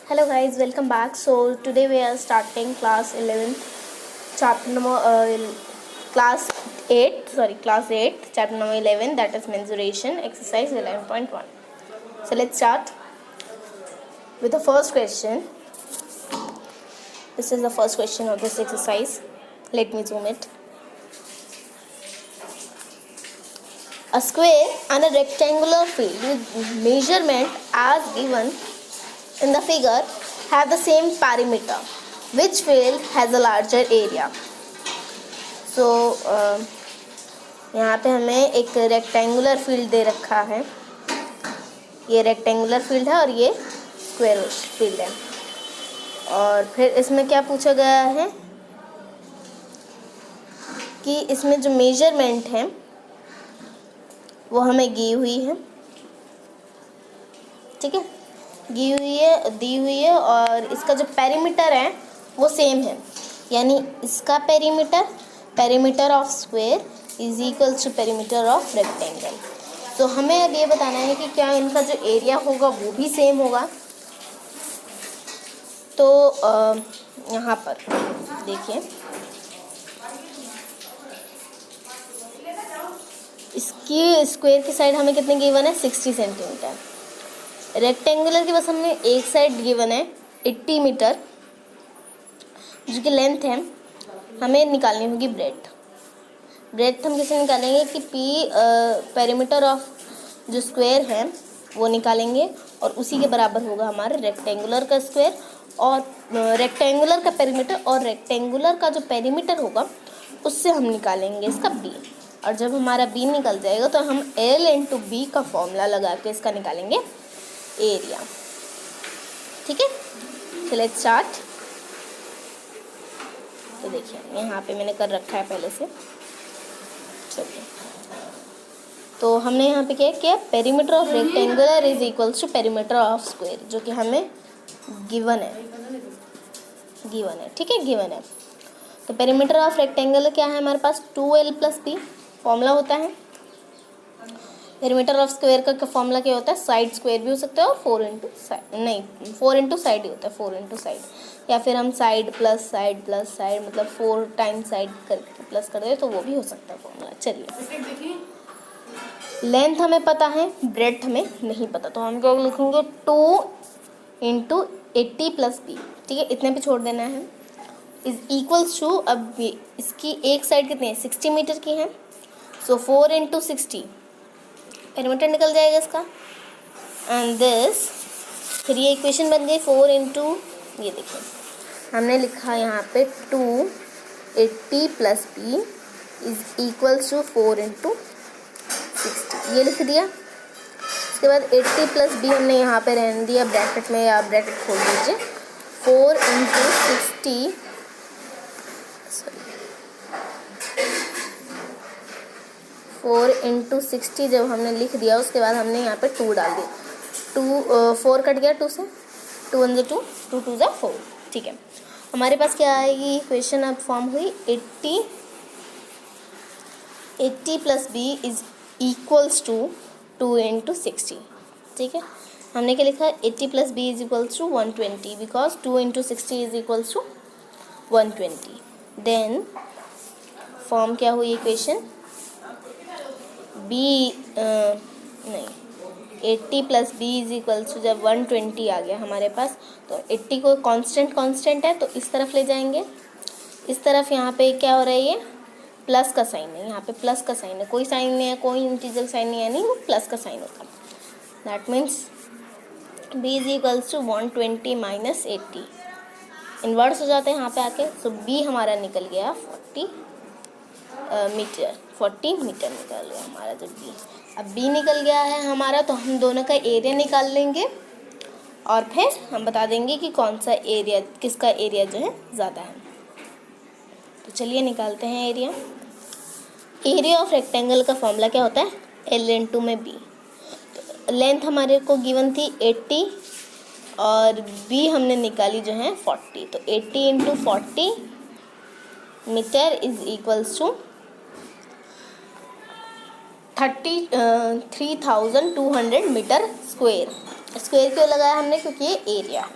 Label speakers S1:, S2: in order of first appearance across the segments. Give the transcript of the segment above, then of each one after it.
S1: Hello guys, welcome back. So today we are starting class 11th, chapter number class 8, chapter number 11, that is mensuration, exercise 11.1. So let's start with the first question. This is the first question of this exercise. Let me zoom it. A square and a rectangular field with measurement as given in the figure have the same perimeter. Which field has a larger area? So यहाँ पे हमें एक rectangular field दे रखा है. ये rectangular field है और ये स्क्वायर फील्ड है. और फिर इसमें क्या पूछा गया है कि इसमें जो मेजरमेंट है वो हमें दी हुई है. ठीक है, दी हुई है और इसका जो पेरीमीटर है वो सेम है. यानी इसका perimeter of square is equal to perimeter of rectangle. तो हमें अब ये बताना है कि क्या इनका जो एरिया होगा वो भी सेम होगा. तो यहाँ पर देखिए, इसकी स्क्वायर की साइड हमें कितनी गिवन है 60 सेंटीमीटर. रेक्टेंगुलर की बस हमें एक साइड गिवन है 80 मीटर, जो कि लेंथ है. हमें निकालनी होगी ब्रेड्थ हम कैसे निकालेंगे कि पेरीमीटर ऑफ जो स्क्वायर है वो निकालेंगे और उसी के बराबर होगा हमारे रेक्टेंगुलर का स्क्वायर और रेक्टेंगुलर का पेरीमीटर, और रेक्टेंगुलर का जो पेरीमीटर होगा उससे हम निकालेंगे इसका बी. और जब हमारा बी निकल जाएगा तो हम एल इंटू बी का फॉर्मूला लगा के इसका निकालेंगे एरिया. ठीक है, तो लेट्स स्टार्ट. तो देखिए यहाँ पे मैंने कर रखा है पहले से. चलिए, तो हमने यहाँ पे क्या किया, perimeter of rectangular is equals to perimeter of square, जो कि हमें गिवन है. ठीक है, गिवन है. तो पेरीमीटर ऑफ रेक्टेंगुलर क्या है हमारे पास 2l + b फॉर्मूला होता है. पेरीमीटर ऑफ स्क्वायर का फॉर्मूला क्या होता है, साइड स्क्वायर भी हो सकता है और 4 इंटू साइड ही होता है, 4 इंटू साइड, या फिर हम साइड प्लस साइड मतलब 4 टाइम्स साइड करके प्लस कर दे तो वो भी हो सकता है फॉर्मूला. चलिए, लेंथ हमें पता है, ब्रेड्थ हमें नहीं पता, तो हम क्या लिखेंगे 2 इंटू 80 + b. ठीक है, इतने पे छोड़ देना है. इज इक्वल्स टू, अब इसकी एक साइड कितनी है 60 मीटर की है, सो 4 इंटू 60 पेरीमीटर निकल जाएगा इसका. एंड दिस, फिर ये इक्वेशन बन गई 4 इंटू, ये देखिए हमने लिखा यहाँ पे 280 + b is equals to 4 into 60, ये लिख दिया. उसके बाद 80 + b हमने यहाँ पे रहने दिया ब्रैकेट में, या ब्रैकेट खोल दीजिए. 4 इंटू 60, 4 इंटू 60 जब हमने लिख दिया उसके बाद हमने यहाँ पे 2 डाल दिया. 4 कट गया 2 से, 2 1 2, 2 2 4. ठीक है, हमारे पास क्या आएगी इक्वेशन अब फॉर्म हुई 80 + b is equals to 2 into 60. ठीक है, हमने क्या लिखा 80 + b is equals to 120, because 2 into 60 is equals to 120. Then form क्या हुई इक्वेशन, नहीं 80 + b इज इक्वल्स टू, जब 120 आ गया हमारे पास तो 80 को कांस्टेंट है तो इस तरफ ले जाएंगे. इस तरफ यहाँ पे क्या हो रहा है, ये प्लस का साइन है, यहाँ पे प्लस का साइन है, कोई साइन नहीं है, कोई इंटीजर साइन नहीं है, यानी वो प्लस का साइन होता है. That means b is equals to 120 - 80 inverse हो जाते हैं यहाँ पे आके. सो b हमारा निकल गया 40 मीटर निकल गया हमारा. जब अब b निकल गया है हमारा तो हम दोनों का एरिया निकाल लेंगे और फिर हम बता देंगे कि कौन सा एरिया, किसका एरिया जो है ज़्यादा है. तो चलिए निकालते हैं एरिया. एरिया ऑफ रेक्टेंगल का फॉर्मूला क्या होता है, l इंटू में b. तो लेंथ हमारे को गिवन थी 80 और b हमने निकाली जो है 40, तो 80 into 40 meter is equals to 3200 meter square. Square क्यों लगाया हमने, क्योंकि ये एरिया है.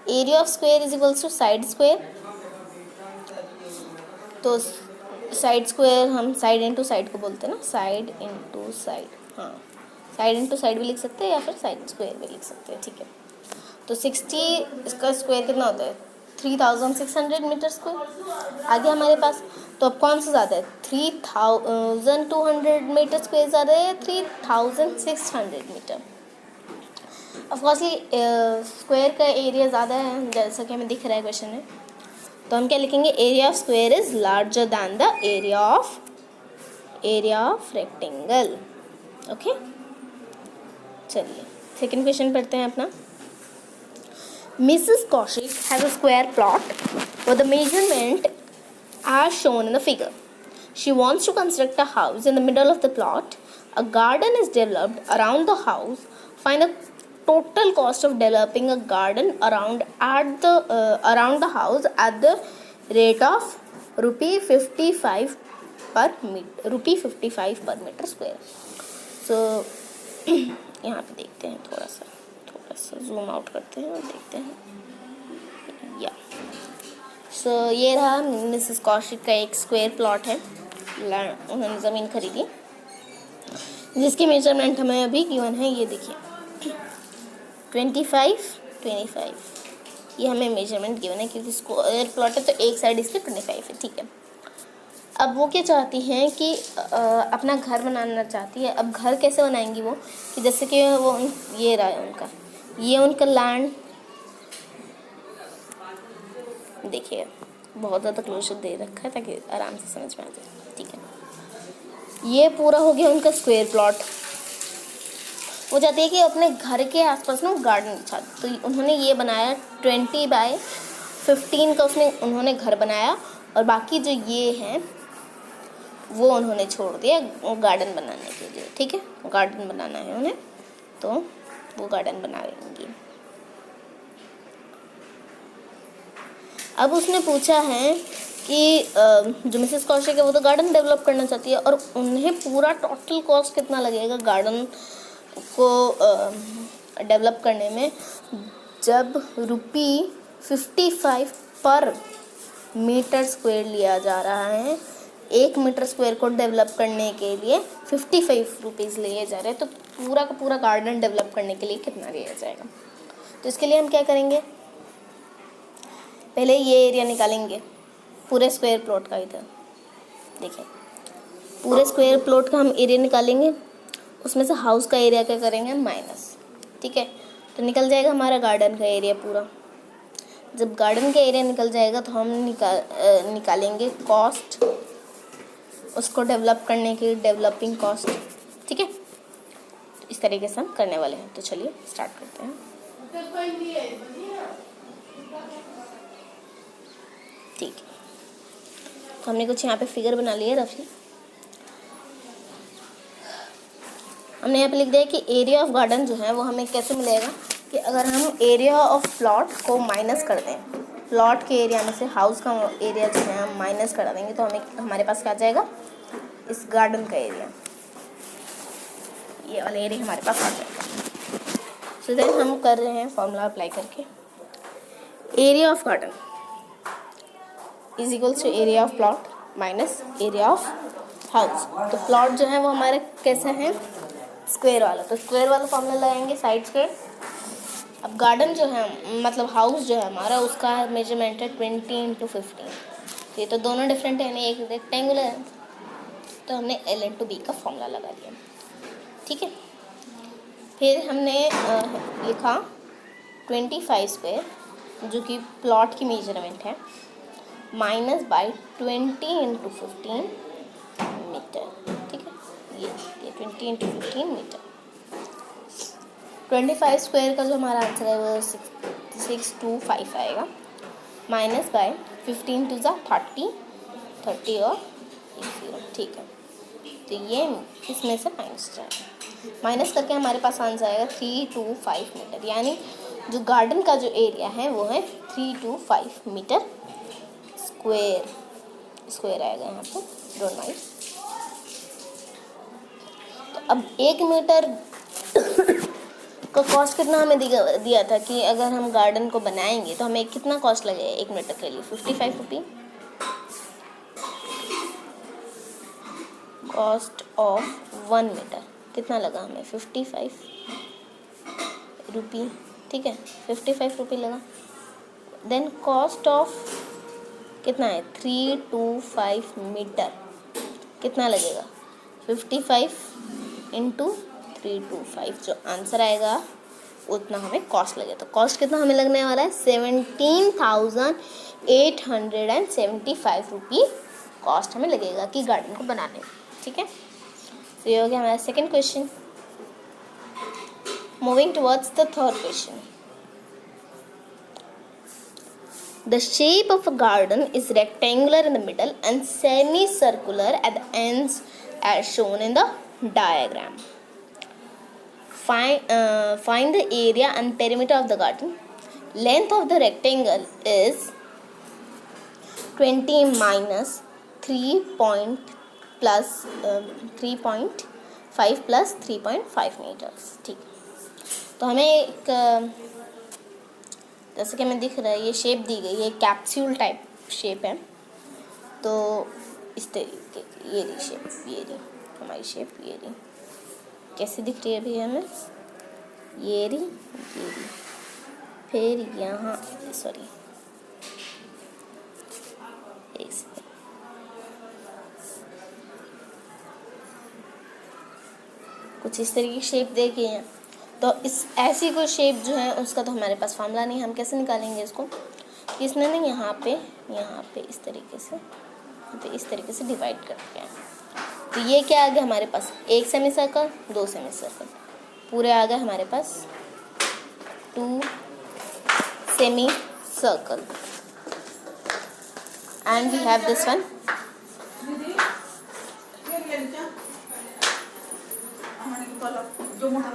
S1: Area of square is equals to side square. तो साइड स्क्वायर हम साइड इंटू साइड को बोलते हैं ना, साइड इंटू साइड। हाँ, साइड इंटू साइड भी लिख सकते हैं या फिर साइड स्क्वायर भी लिख सकते हैं, ठीक है। तो 60 इसका स्क्वायर कितना होता है, 3600 मीटर स्क्वायर। आगे हमारे पास तो अब कौन सा ज़्यादा है, 3200 मीटर स्क्वायर ज़्यादा है या 3600 मीटर। ऑफकोर्सली स्क्वायर का एरिया ज़्यादा है, जैसा कि हमें दिख रहा है क्वेश्चन में। तो हम क्या लिखेंगे, area of square is larger than the area of rectangle. Okay, चलिए सेकंड क्वेश्चन पढ़ते हैं अपना। Mrs. Kaushik has a square plot with the measurement as shown in the figure. She wants to construct a house in the middle of the plot. A garden is developed around the house. Find the total cost of developing a garden around the house at the rate of ₹55 per meter square. So यहाँ पे देखते हैं, थोड़ा सा zoom out करते हैं और देखते हैं। या ये रहा मिसेस कौशिक का एक स्क्वायर प्लॉट है। उन्होंने ज़मीन खरीदी जिसकी मेजरमेंट हमें अभी गिवन है, ये देखिए 25 ये हमें मेजरमेंट गिवन है, क्योंकि स्क्वायर प्लॉट है तो एक साइड इसके 25 है, ठीक है। अब वो क्या चाहती हैं कि अपना घर बनाना चाहती है। अब घर कैसे बनाएंगी वो, कि जैसे कि वो ये रहा है उनका, ये उनका लैंड, देखिए बहुत ज़्यादा क्लोजर दे रखा है ताकि आराम से समझ में आ जाए, ठीक है। ये पूरा हो गया उनका स्क्वायर प्लॉट। वो चाहती है कि अपने घर के आसपास ना गार्डन चाहती, तो उन्होंने ये बनाया 20x15 का उन्होंने घर बनाया, और बाकी जो ये हैं वो उन्होंने छोड़ दिया गार्डन बनाने के लिए, ठीक है। गार्डन बनाना है उन्हें तो वो गार्डन बनाएंगी। अब उसने पूछा है कि जो मिसेस कौशिक है वो तो गार्डन डेवलप करना चाहती है, और उन्हें पूरा टोटल कॉस्ट कितना लगेगा गार्डन को डेवलप करने में, जब ₹55 पर मीटर स्क्वायर लिया जा रहा है। 1 मीटर स्क्वायर को डेवलप करने के लिए 55 रुपीज़ लिए जा रहे हैं, तो पूरा का पूरा गार्डन डेवलप करने के लिए कितना लिया जाएगा। तो इसके लिए हम क्या करेंगे, पहले ये एरिया निकालेंगे पूरे स्क्वायर प्लॉट का। इधर देखिए पूरे स्क्वायर प्लॉट का हम एरिया निकालेंगे, उसमें से हाउस का एरिया क्या करेंगे माइनस, ठीक है। तो निकल जाएगा हमारा गार्डन का एरिया पूरा। जब गार्डन का एरिया निकल जाएगा तो हम निकालेंगे कॉस्ट उसको डेवलप करने की, डेवलपिंग कॉस्ट, ठीक है। तो इस तरीके से हम करने वाले हैं। तो चलिए स्टार्ट करते हैं। ठीक है, तो हमने कुछ यहाँ पे फिगर बना लिया रफली। हमने यहाँ पे लिख दिया कि एरिया ऑफ गार्डन जो है वो हमें कैसे मिलेगा, कि अगर हम एरिया ऑफ प्लॉट को माइनस कर दें, प्लॉट के एरिया में से हाउस का एरिया जो है हम माइनस कर देंगे, तो हमारे पास क्या आ जाएगा, इस गार्डन का एरिया, ये वाला एरिया हमारे पास आ जाएगा। सो देन हम कर रहे हैं फॉर्मूला अप्लाई करके, area of garden is equals to area of plot minus area of house. तो प्लॉट जो है वो हमारे कैसे हैं, स्क्वायर वाला, तो स्क्वायर वाला फॉर्मूला लगाएंगे साइड स्क्वायर। अब गार्डन जो है मतलब हाउस जो है हमारा, उसका मेजरमेंट है 20x15। तो ये तो दोनों डिफरेंट है, यानी एक रेक्टेंगुलर है, तो हमने L/B का फॉर्मूला लगा लिया, ठीक है। फिर हमने लिखा 25 स्क्वायर जो कि प्लॉट की मेजरमेंट है, माइनस बाई 20x15 मीटर, ठीक है। ये 20x15 मीटर। 25 स्क्वायर का जो हमारा आंसर है वो 625 आएगा, माइनस बाय 15 टू 30 और 0, ठीक है। तो ये इसमें से माइनस जाएगा, माइनस करके हमारे पास आंसर आएगा 325 मीटर, यानी जो गार्डन का जो एरिया है वो है 325 मीटर स्क्वायर आएगा यहाँ पे, डोंट माइंड। तो अब 1 मीटर का कॉस्ट कितना हमें दिया था कि अगर हम गार्डन को बनाएंगे तो हमें कितना कॉस्ट लगेगा 1 मीटर के लिए, 55 रुपी। कॉस्ट ऑफ 1 मीटर कितना लगा हमें, 55 रुपी, ठीक है, 55 रुपी लगा। देन कॉस्ट ऑफ कितना है, 325 मीटर कितना लगेगा, 55 इंटू 325, जो आंसर आएगा उतना हमें कॉस्ट लगेगा। तो कॉस्ट कितना हमें लगने वाला है, 17,875 रुपी कॉस्ट हमें लगेगा कि गार्डन को बनाने में, ठीक है। तो ये हो गया हमारा second question. Moving towards the third question. The shape of a garden is rectangular in the middle and semicircular at the ends as shown in the diagram. Find the area and perimeter of the garden. Length of the rectangle is 20 minus 3.5 plus 3.5 meters, ठीक। तो हमें एक जैसे कि हमें दिख रहा है ये शेप दी गई है, कैप्सूल टाइप शेप है। तो इस तरीके की ये रही शेप, ये रही हमारी शेप, ये रही कैसे दिख रही है अभी हमें, ये रही, फिर यहाँ सॉरी एक सेकेंड, कुछ इस तरीके की शेप देखिए हैं। तो इस ऐसी कोई शेप जो है उसका तो हमारे पास फॉर्मूला नहीं, हम कैसे निकालेंगे इसको, कि इसने ना यहाँ पे इस तरीके से डिवाइड करते हैं। तो ये क्या आ गया हमारे पास, एक सेमी सर्कल, 2 सेमी सर्कल, पूरे आ गए हमारे पास 2 semi circle. And we have this one,
S2: जो मोटा